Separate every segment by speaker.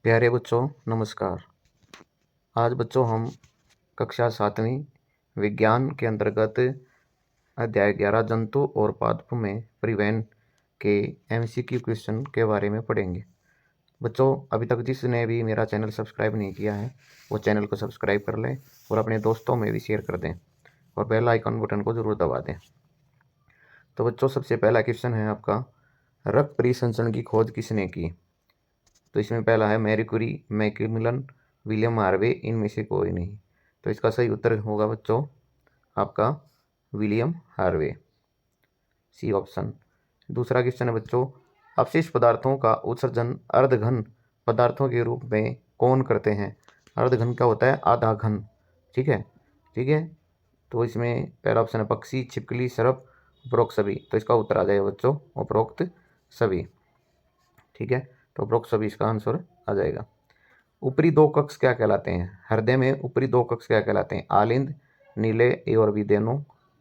Speaker 1: प्यारे बच्चों नमस्कार। आज बच्चों हम कक्षा 7वीं विज्ञान के अंतर्गत अध्याय 11 जंतु और पादपों में परिवहन के एमसीक्यू क्वेश्चन के बारे में पढ़ेंगे। बच्चों अभी तक जिसने भी मेरा चैनल सब्सक्राइब नहीं किया है वो चैनल को सब्सक्राइब कर लें और अपने दोस्तों में भी शेयर कर दें और बेल आइकन बटन को ज़रूर दबा दें। तो बच्चों सबसे पहला क्वेश्चन है आपका, रक्त परिसंचरण की खोज किसने की? तो इसमें पहला है Marie Curie, Macmillan, William Harvey, इनमें से कोई नहीं। तो इसका सही उत्तर होगा बच्चों आपका विलियम हार्वे, सी ऑप्शन। दूसरा क्वेश्चन है बच्चों, अपशिष्ट पदार्थों का उत्सर्जन अर्धघन पदार्थों के रूप में कौन करते हैं? अर्धघन का होता है आधा घन, ठीक है। तो इसमें पहला ऑप्शन है पक्षी, छिपकली, सर्प, उपरोक्त सभी। तो इसका उत्तर आ जाएगा बच्चों उपरोक्त सभी, ठीक है। तो उपरोक्त सभी इसका आंसर आ जाएगा। ऊपरी दो कक्ष क्या कहलाते हैं? हृदय में ऊपरी दो कक्ष क्या कहलाते हैं? आलिंद, नीले, ए और बी दोनों,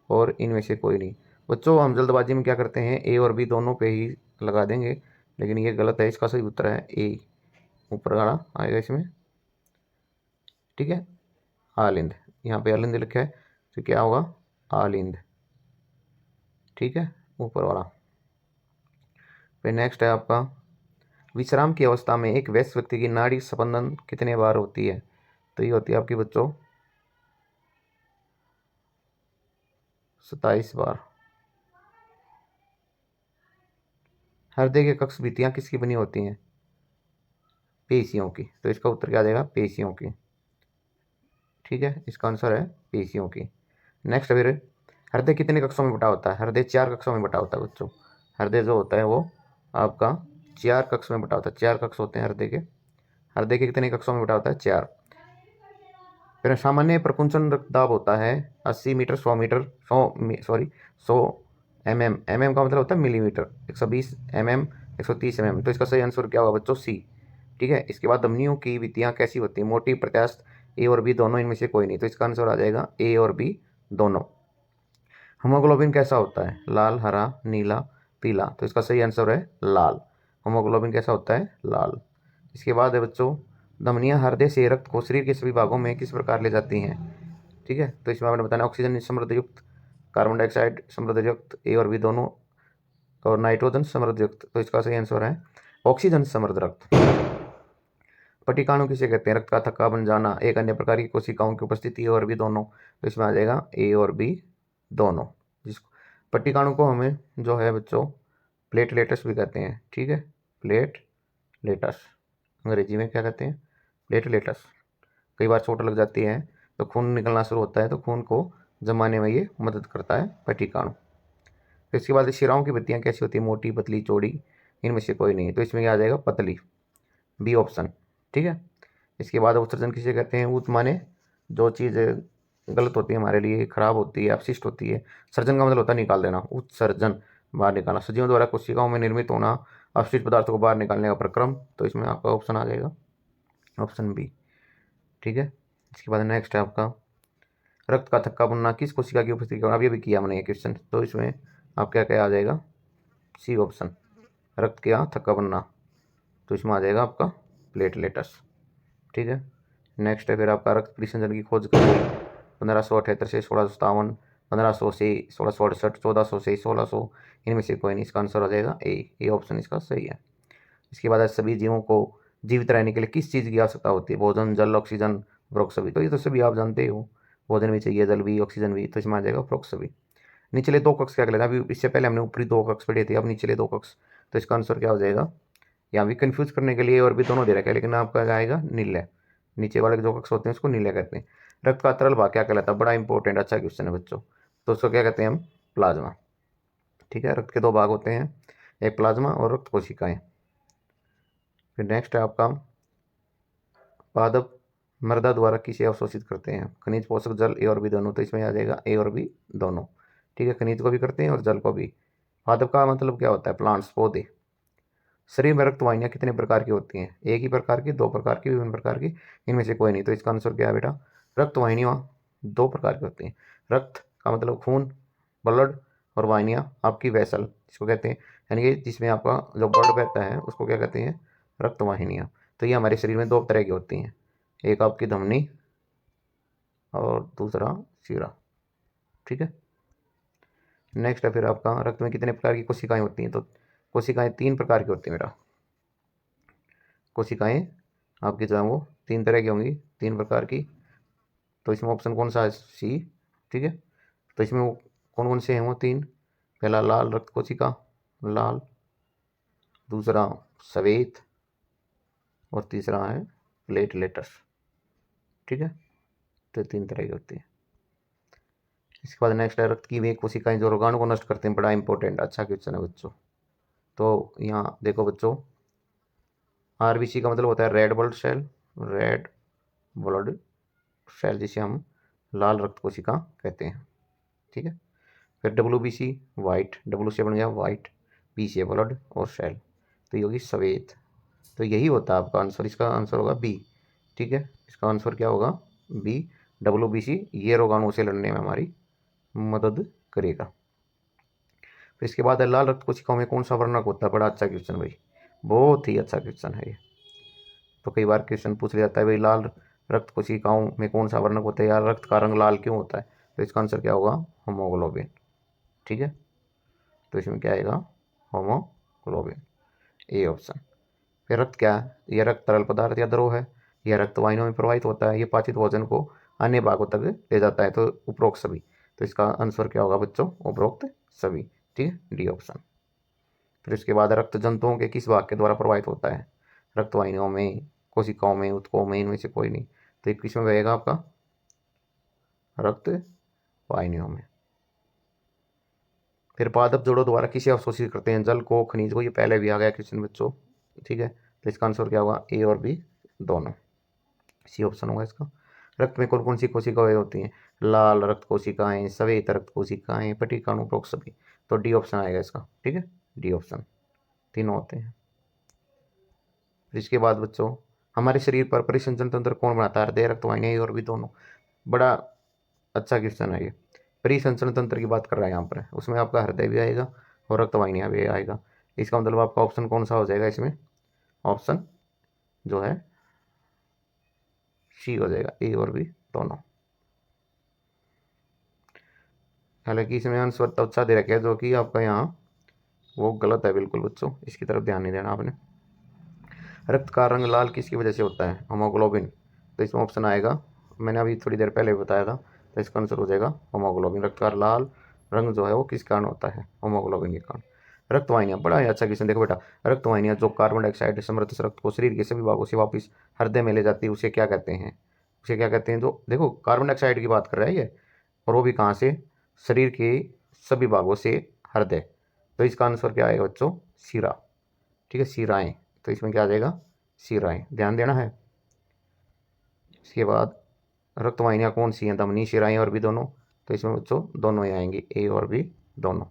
Speaker 1: और इनमें से कोई नहीं। बच्चों हम जल्दबाजी में क्या करते हैं, ए और बी दोनों पे ही लगा देंगे, लेकिन ये गलत है। इसका सही उत्तर है ए, ऊपर वाला आएगा इसमें, ठीक है। आलिंद, यहाँ पे आलिंद लिखा है तो क्या होगा? आलिंद, ठीक है, ऊपर वाला। फिर नेक्स्ट है आपका, विश्राम की अवस्था में एक वयस्क व्यक्ति की नाड़ी स्पंदन कितने बार होती है? तो ये होती है आपकी बच्चों 27 बार। हृदय के कक्ष भित्तियां किसकी बनी होती हैं? पेशियों की। तो इसका उत्तर क्या आ जाएगा? पेशियों की, ठीक है, इसका आंसर है पेशियों की। नेक्स्ट फिर, हृदय कितने कक्षों में बटा होता है? हृदय 4 कक्षों में बटा होता है बच्चों। हृदय जो होता है वो आपका 4 कक्ष में बटा होता है। 4 कक्ष होते हैं हृदय के। हृदय के कितने कक्षों में बटा होता है? 4। फिर सामान्य प्रकुंचन रक्तदाब होता है 80 मीटर, 100 मीटर, 100 mm। mm का मतलब होता है मिलीमीटर। 120 mm, 130 mm। तो इसका सही आंसर क्या होगा बच्चों? सी, ठीक है। इसके बाद धमनियों की भित्तियां कैसी होती हैं? मोटी, प्रत्यास्थ, ए और बी दोनों, इनमें से कोई नहीं। तो इसका आंसर आ जाएगा ए और बी दोनों। होमोग्लोबिन कैसा होता है? लाल, हरा, नीला, पीला। तो इसका सही आंसर है लाल। होमोग्लोबिन कैसा होता है? लाल। इसके बाद है बच्चों, धमनियां हृदय से रक्त को शरीर के सभी भागों में किस प्रकार ले जाती हैं? ठीक है, तो इसमें आपने बताना ऑक्सीजन समृद्ध युक्त, कार्बन डाइऑक्साइड समृद्ध युक्त, ए और बी दोनों, और नाइट्रोजन समृद्ध युक्त। तो इसका सही आंसर है ऑक्सीजन समृद्ध रक्त। पटिकाणु किसे कहते हैं? रक्त का थक्का बन जाना, एक अन्य प्रकार की कोशिकाओं की उपस्थिति, ए और बी दोनों। तो इसमें आ जाएगा ए और बी दोनों। जिसको पटिकाणु को हमें जो है बच्चों प्लेटलेटस भी कहते हैं, ठीक है, प्लेटलेटस। अंग्रेजी में क्या कहते हैं? प्लेटलेटस। कई बार चोट लग जाती है तो खून निकलना शुरू होता है, तो खून को जमाने में ये मदद करता है पटिकाणु। फिर इसके बाद शिराओं की भित्तियां कैसी होती है? मोटी, पतली, चौड़ी, इनमें से कोई नहीं। तो इसमें क्या आ जाएगा? पतली, बी ऑप्शन, ठीक है। इसके बाद उत्सर्जन किसे कहते हैं? ऊत माने जो चीज़ गलत होती है, हमारे लिए खराब होती है, अपशिष्ट होती है। सर्जन का मतलब होता है निकाल देना, उत्सर्जन बाहर निकालना। सजीवों द्वारा कोशिकाओं में निर्मित होना, अपशिष्ट पदार्थों को बाहर निकालने का प्रक्रम। तो इसमें आपका ऑप्शन आ जाएगा ऑप्शन बी, ठीक है। इसके बाद नेक्स्ट है आपका, रक्त का थक्का बनना किस कोशिका की उपस्थिति का? अभी किया हमने ये क्वेश्चन। तो इसमें आप क्या क्या आ जाएगा? सी ऑप्शन, रक्त का थक्का बनना। तो इसमें आ जाएगा आपका प्लेटलेटस, ठीक है। नेक्स्ट है फिर आपका, रक्त परिसंचरण की खोज करी 1578 से 1657, 1500 से 1668, 1400 से 1600, इनमें से कोई नहीं। इसका आंसर आ जाएगा ए ऑप्शन इसका सही है। इसके बाद सभी जीवों को जीवित रहने के लिए किस चीज़ की आवश्यकता होती है? भोजन, जल, ऑक्सीजन, उपरोक्त सभी। तो ये तो सभी आप जानते हो, भोजन भी चाहिए, जल भी, ऑक्सीजन भी। तो इसमें आ जाएगा उपरोक्त सभी। निचले दो कक्ष क्या कहलाते हैं? अभी इससे पहले हमने ऊपरी दो कक्ष पढ़े थे, अब निचले दो कक्ष। तो इसका आंसर क्या हो जाएगा? यहाँ भी कंफ्यूज करने के लिए और भी दोनों दे रखा है, लेकिन आपका क्या आएगा? नीले। नीचे वाले जो कक्ष होते हैं उसको नीले कहते हैं। रक्त का तरल भाग क्या कहलाता है? बड़ा इंपॉर्टेंट अच्छा क्वेश्चन है बच्चों। तो उसको क्या कहते हैं हम? प्लाज्मा, ठीक है। रक्त के दो भाग होते हैं, एक प्लाज्मा और रक्त कोशिकाएं। फिर नेक्स्ट है आपका, पादप मृदा द्वारा किसे अवशोषित करते हैं? खनिज, पोषक, जल, ए और बी दोनों। तो इसमें आ जाएगा ए और बी दोनों, ठीक है। खनिज को भी करते हैं और जल को भी। पादप का मतलब क्या होता है? प्लांट्स, पौधे। शरीर में रक्त वाहिनियाँ कितने प्रकार की होती हैं? एक ही प्रकार की, 2 प्रकार की, विभिन्न प्रकार की, इनमें से कोई नहीं। तो इसका आंसर क्या है बेटा? रक्त वाहिनियाँ 2 प्रकार की होती हैं। रक्त का मतलब खून, ब्लड, और वाहिनियाँ आपकी वेसल जिसको कहते हैं, यानी कि जिसमें आपका जो ब्लड बहता है उसको क्या कहते हैं? रक्त वाहिनियाँ। तो ये हमारे शरीर में दो तरह की होती हैं, एक आपकी धमनी और दूसरा शिरा। ठीक है। नेक्स्ट है फिर आपका रक्त में कितने प्रकार की कोशिकाएं होती हैं। तो कोशिकाएं 3 प्रकार की होती हैं मेरा। कोशिकाएं आपकी जो है वो 3 तरह की होंगी, 3 प्रकार की। तो इसमें ऑप्शन कौन सा है, सी। ठीक है। तो इसमें वो कौन कौन से हैं वो 3। पहला लाल रक्त कोशिका, लाल। दूसरा सफेद। और तीसरा है प्लेटलेटस। ठीक है। तो 3 तरह की होती है। इसके बाद नेक्स्ट है रक्त की वे कोशिकाएं जो रोगाणु को नष्ट करते हैं। बड़ा इंपॉर्टेंट अच्छा क्वेश्चन है बच्चों। तो यहाँ देखो बच्चों, आरबीसी का मतलब होता है red blood cell, red blood cell जिसे हम लाल रक्त कोशिका कहते हैं। ठीक है। फिर डब्ल्यूबीसी वाइट, डब्ल्यू से बन गया वाइट, बी से ब्लड और सेल, तो ये होगी सफ़ेद। तो यही होता है आपका आंसर, इसका आंसर होगा बी। ठीक है। इसका आंसर क्या होगा, बी, डब्ल्यूबीसी। ये रोगाणुओं से लड़ने में हमारी मदद करेगा। फिर इसके बाद है लाल रक्त कोशिकाओं में कौन सा वर्णक होता है। बड़ा अच्छा क्वेश्चन भाई, बहुत ही अच्छा क्वेश्चन है ये। तो कई बार क्वेश्चन पूछ लिया जाता है भाई लाल रक्त कोशिकाओं में कौन सा वर्णक होता है, या रक्त का रंग लाल क्यों होता है। तो इसका आंसर क्या होगा, होमोग्लोबिन। ठीक है। तो इसमें क्या आएगा, होमोग्लोबिन, ए ऑप्शन। फिर रक्त क्या है, यह रक्त तरल पदार्थ या द्रव है। यह रक्त वाहिनियों में प्रवाहित होता है। ये पाचित भोजन को अन्य भागों तक ले जाता है। तो उपरोक्त सभी। तो इसका आंसर क्या होगा बच्चों, उपरोक्त सभी। ठीक है, डी ऑप्शन। फिर इसके बाद रक्त जंतुओं के किस भाग के द्वारा प्रवाहित होता है। रक्त वाहिनियों में, कोशिकाओं में, ऊतकों में, इनमें से कोई नहीं। तो किस में रहेगा आपका, रक्त वाहिनियों में। फिर पादप जोड़ों द्वारा किसे अवशोषित करते हैं, जल को, खनिज को। ये पहले भी आ गया क्वेश्चन बच्चों। ठीक है। तो इसका आंसर क्या होगा, ए और बी दोनों, सी ऑप्शन होगा इसका। रक्त में कौन कौन सी कोशिकाएं होती हैं, लाल रक्त कोशिकाएं, श्वेत रक्त कोशिकाएं, पटिकाणु प्रोक्त सभी। तो डी ऑप्शन आएगा इसका। ठीक है, डी ऑप्शन, तीनों होते हैं। फिर इसके बाद बच्चों, हमारे शरीर पर परिसंचरण तंत्र कौन बनाता है, हृदय, रक्त वाहिनियां और भी दोनों। बड़ा अच्छा क्वेश्चन है ये। परिसंचरण तंत्र की बात कर रहा है यहाँ पर, उसमें आपका हृदय भी आएगा और रक्त वाहिनियां भी आएगा। इसका मतलब आपका ऑप्शन कौन सा हो जाएगा इसमें, ऑप्शन जो है सी हो जाएगा, ए और बी दोनों। हालांकि इसमें आंसर तो अच्छा दे रखा है, जो कि आपका यहाँ वो गलत है बिल्कुल बच्चों, इसकी तरफ ध्यान नहीं देना आपने। रक्त का रंग लाल किसकी वजह से होता है, होमोग्लोबिन। तो इसमें ऑप्शन आएगा, मैंने अभी थोड़ी देर पहले बताया था। तो इसका आंसर हो जाएगा होमोग्लोबिन। रक्त का लाल रंग जो है वो किस कारण होता है, होमोग्लोबिन के कारण। रक्त वाहिनियाँ, बड़ा ही अच्छा क्वेश्चन। देखो बेटा, रक्त वाहिनियाँ जो कार्बन डाइऑक्साइड समृद्ध रक्त को शरीर के सभी भागों से वापस हृदय में ले जाती है, उसे क्या कहते हैं, उसे क्या कहते हैं। जो देखो कार्बन डाइऑक्साइड की बात कर रहा है ये, और वो भी कहाँ से, शरीर के सभी भागों से हृदय। तो इसका आंसर क्या आएगा बच्चों, शिरा। ठीक है, शिराएँ। तो इसमें क्या आ जाएगा, शिराएँ, ध्यान देना है। इसके बाद रक्त वाहिनियाँ कौन सी हैं, धमनी, शिराएँ और भी दोनों। तो इसमें बच्चों दोनों ही आएंगी, ए और बी दोनों,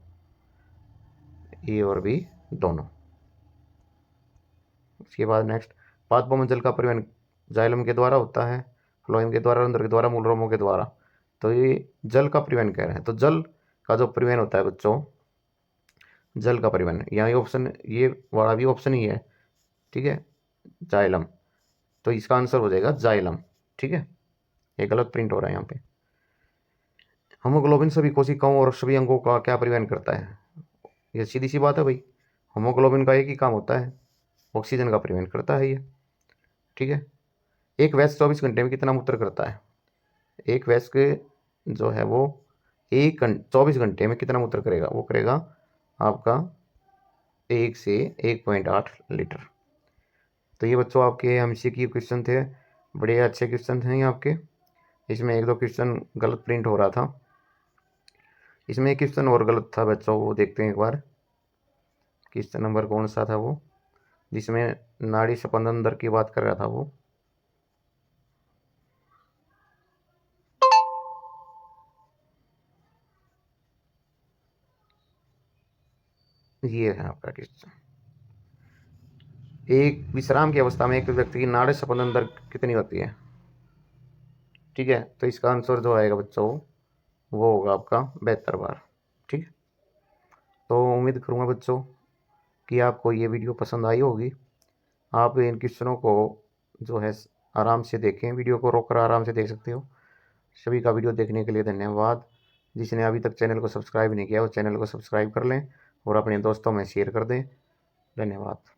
Speaker 1: ए और बी दोनों। उसके बाद नेक्स्ट, पादपों में जल का परिवहन जाइलम के द्वारा होता है, फ्लोएम के द्वारा, रंध्र के द्वारा, मूलरोमों के द्वारा। तो ये जल का परिवहन कह रहे हैं। तो जल का जो परिवहन होता है बच्चों, जल का परिवहन, यहाँ ऑप्शन, ये वाला भी ऑप्शन ही है। ठीक है, जाइलम। तो इसका आंसर हो जाएगा जाइलम। ठीक है, ये गलत प्रिंट हो रहा है यहाँ पे। होमोग्लोबिन सभी कोशिकाओं और सभी अंगों का क्या परिवहन करता है। ये सीधी सी बात है भाई, होमोग्लोबिन का एक ही काम होता है, ऑक्सीजन का परिवहन करता है ये। ठीक है। एक वयस्क 24 घंटे में कितना मूत्र करता है। एक वयस्क जो है वो 24 घंटे में कितना मूत्र करेगा, वो करेगा आपका 1 से 1.8 लीटर। तो ये बच्चों आपके एमसीक्यू क्वेश्चन थे, बड़े अच्छे क्वेश्चन थे ये आपके। इसमें एक दो क्वेश्चन गलत प्रिंट हो रहा था। इसमें एक क्वेश्चन और गलत था बच्चों, वो देखते हैं एक बार। क्वेश्चन नंबर कौन सा था वो, जिसमें नाड़ी स्पंदन दर की बात कर रहा था वो। ये है आपका क्वेश्चन, एक विश्राम की अवस्था में एक व्यक्ति की नाड़ी स्पंदन दर कितनी होती है। ठीक है। तो इसका आंसर जो आएगा बच्चों वो होगा आपका 72 बार। ठीक है। तो उम्मीद करूँगा बच्चों कि आपको ये वीडियो पसंद आई होगी। आप इन क्वेश्चनों को जो है आराम से देखें, वीडियो को रोक कर आराम से देख सकते हो। सभी का वीडियो देखने के लिए धन्यवाद। जिसने अभी तक चैनल को सब्सक्राइब नहीं किया वो चैनल को सब्सक्राइब कर लें और अपने दोस्तों में शेयर कर दें। धन्यवाद।